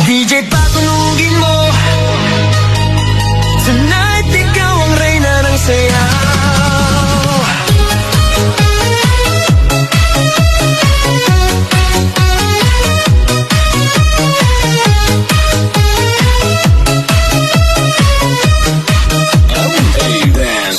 DJ patunugin mo, tonight ikaw ang reyna ng sayaw.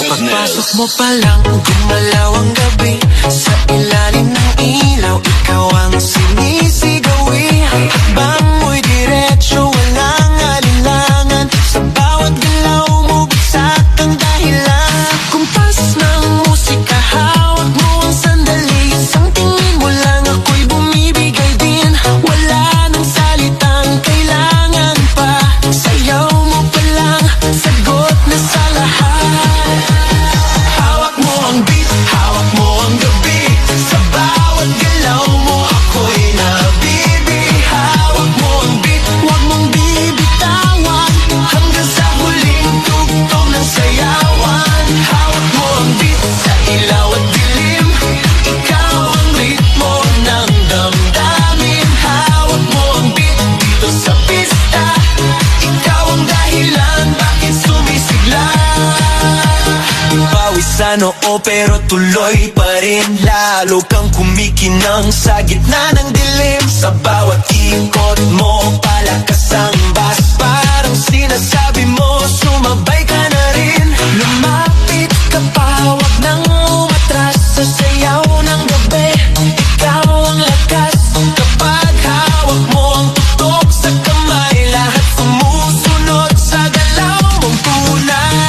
Pagpasok mo pa lang, gumalaw ang gabi. Sa ilalim ng ilaw, ikaw ang sinisigawi. Hakbang mo'y diretso, walang alinlangan. Sa bawat galaw mo, bagsak ang dahilan. Kumpas ng musika, hawak mo ang sandali. Isang tingin mo lang, ako'y bumibigay din. Wala nang salitang kailangan pa. Sayaw mo pa lang, sagot na sa lahat. Hawak mo ang beat, hawak mo ang gabi. Sa bawat galaw mo, ako'y nabibi. Hawak mo ang beat, huwag mong bibitawan. Hanggang sa huling tugtog ng sayawan. Hawak mo ang beat, sa ilaw at dilim. Ikaw ang ritmo ng damdamin. Hawak mo ang beat, dito sa pista. Ikaw ang dahilan, bakit sumisigla. Pawisan oo pero tuloy pa rin. Lalo kang kumikinang sa gitna ng dilim. Sa bawat ikot mo, palakas ang bass. Parang sinasabi mo, sumabay ka na rin. Lumapit ka pa, wag nang umatras. Sa sayaw ng gabi, ikaw ang lakas. Kapag hawak mo ang tutok sa kamay, lahat sumusunod sa galaw mong tunay.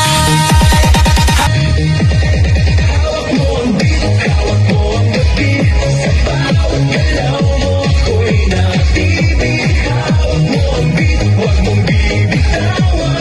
Hawak mo ang beat, hawak mo ang gabi. Sa bawat galaw mo, ako'y nabibi. Hawak mo ang beat, huwag mong bibitawan.